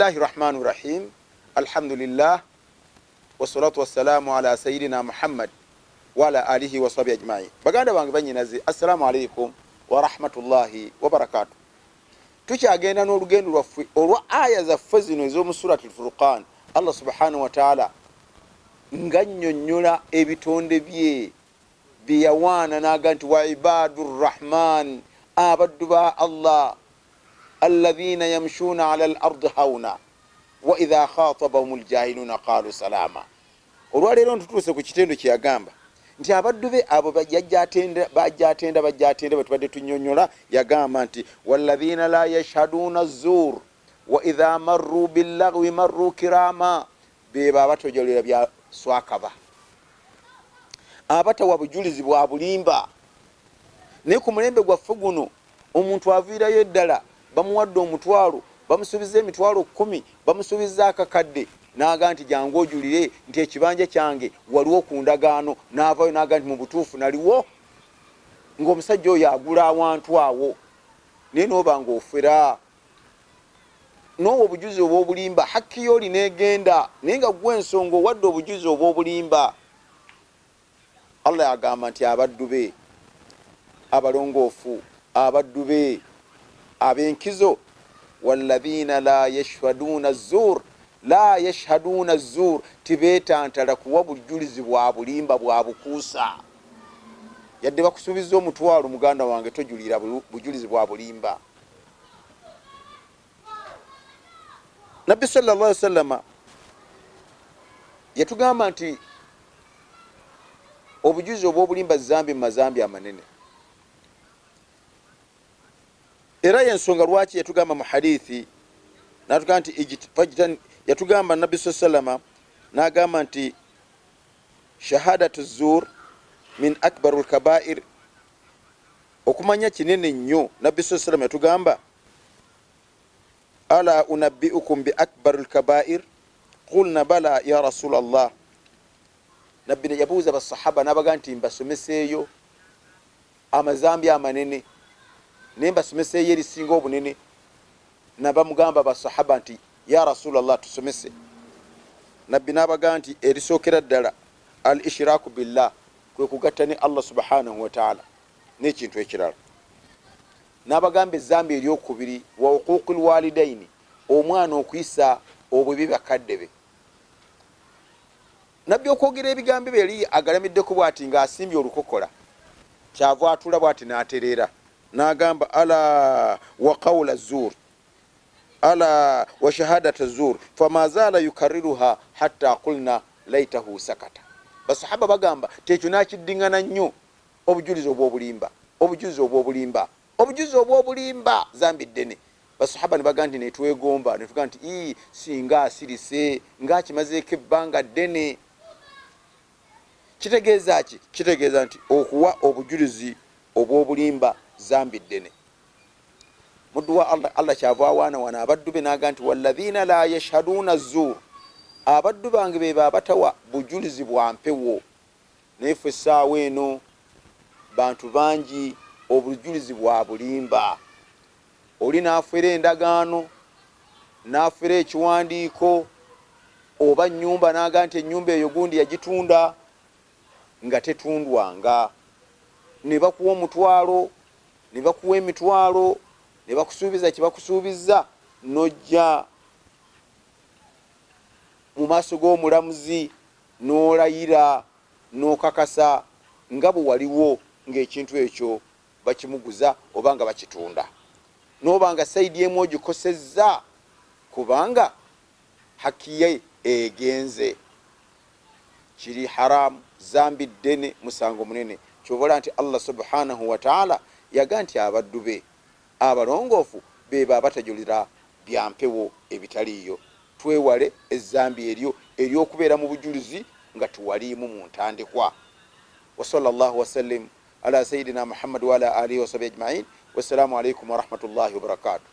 Bismillahi rahmani rahim. Alhamdulillah wassalatu wassalamu ala sayidina Muhammad wa ala alihi wa sahbihi ajma'in. Baganda bange banyinaze, assalamu alaikum wa rahmatullahi wa barakatuh. Tukyagenda n'olugendo lwaffe olwa aya zaffe zino ez'omu suratul Furqan. Allah subhanahu wa ta'ala ng'annyonnyola ebitonde bye byeyawaana n'aga nti wa ibadur rahman, abaddu ba Allah alladhina yamshuna ala al-ardi hauna wa idha khatabahum al-jahiluna qalu salama. Olwaleero ntutuuse ku kitendo kyeyagamba nti abaddu be abo bajjatenda bwe tubadde tunnyonnyola, yagamba nti walladhina la yashhaduna az-zur wa idha marru bil-laghwi marru kirama, beba abatojolera bya swakaba, abatawa bujulizi bwa bulimba. Naye ku mulembe gwaffe guno omuntu aviirayo eddala bamuwadde omutwalo, bamusuubiza emitwalo 10, bamusuubiza akakadde, n'aga nti jangu ojulire nti ekibanja kyange waliwo ku ndagaano, n'avaayo n'aga nti mu butuufu naliwo, ng'omusajja oyo agula awantu awo. Naye n'oba ng'ofera n'owa obujuzi obw'obulimba, hakki yo oli n'egenda, naye nga gwe ensonga owadde obujuzi obw'obulimba. Allah yagamba nti abaddu be abalongoofu, abaddu be ab'enkizo, walladhina la yashhaduna az-zur, la yashhaduna az-zur, tibeetantala kuwa bujulizi bwa bulimba bwa bukuusa. Yadde bakusuubiza omutwalo, muganda wange tojulira bujulizi bwa bulimba. Nabbi sallallahu alaihi wasallam yatugamba nti obujulizi obw'obulimba zambi mu mazambi amanene. Era yensonga lwaki yatugamba mu hadithi n'atugamba nti yatugamba Nabbi sallallahu alaihi wasallam n'agamba nti shahadatu zur min akbarul kabair, okumanya kinene nnyo. Nabbi sallallahu alaihi wasallam yatugamba ala unabbiukum bi akbaril kabair qulna bala ya rasulallah. Nabbi yabuuza basahaba n'abaga nti mbasomeseeyo amazambi amanene, naye mbasomeseeyo erisinga obunene. Nabamugamba basahaba nti ya rasulallah tusomese. Nabbi n'abaga nti erisookera ddala al ishiraku billah, kwe kugatta ne Allah subhanahu wa ta'ala n'ekintu ekirala. N'abagamba ezambi eryokubiri wa uququl walidaini, omwana okuyisa obubi bakadde be. Nabbi okwogera ebigambo bye yali agalamiddeko bw'ati ng'asimbye olukokola, kyava atula bw'ati n'atereera n'agamba ala wa qawla zur, ala wa shahadata zur, fama zaala yukarriruha hatta qulna laitahu sakata. Basahaba bagamba tekyo nakiddiŋŋana nnyo obujulizi obw'obulimba, obujulizi obw'obulimba, obujulizi obw'obulimba zambi ddene. Basahaba ne baga nti netwegomba, ne tuga nti singa asirise ng'akimazeeko ebbanga ddene. Kitegeeza ki? Kitegeeza nti okuwa obujulizi obw'obulimba zambi ddene. Muddu wa Allah kyava awaanawaana abaddu be n'aga nti walladhina la yashhaduna az-zur, abaddu bange be abatawa bujulizi bwa mpewo. Naye ffe essaawa eno bantu bangi obujulizi bwa bulimba. Oli n'afera endagaano, n'afera ekiwandiiko oba nnyumba, n'aga nti ennyumba eyo gundi yagitunda nga tetundwanga. Ne bakuwa omutwalo, ne bakuwa emitwalo, ne bakusuubiza kye bakusuubiza, n'ojja mu maaso g'omulamuzi n'olayira n'okakasa nga bwe waliwo ng'ekintu ekyo bakimuguza oba nga bakitunda, n'oba nga sayidi emu ogikosezza kubanga hakki ye egenze. Kiri haramu, zambi ddene, musango munene. Kyobola nti Allah subhanahu wa ta'ala yaga nti abaddu be abalongoofu beba abatajulira byampewo ebitaliiyo. Twewale ezzambi eryo ery'okubeera mu bujulizi nga tuwaliimu mu ntandikwa. Wa sallallahu wasallim ala sayidina Muhammad wa ala alihi wa sahbihi ajma'in. Wassalamu alaikum wa rahmatullahi wa barakatuh.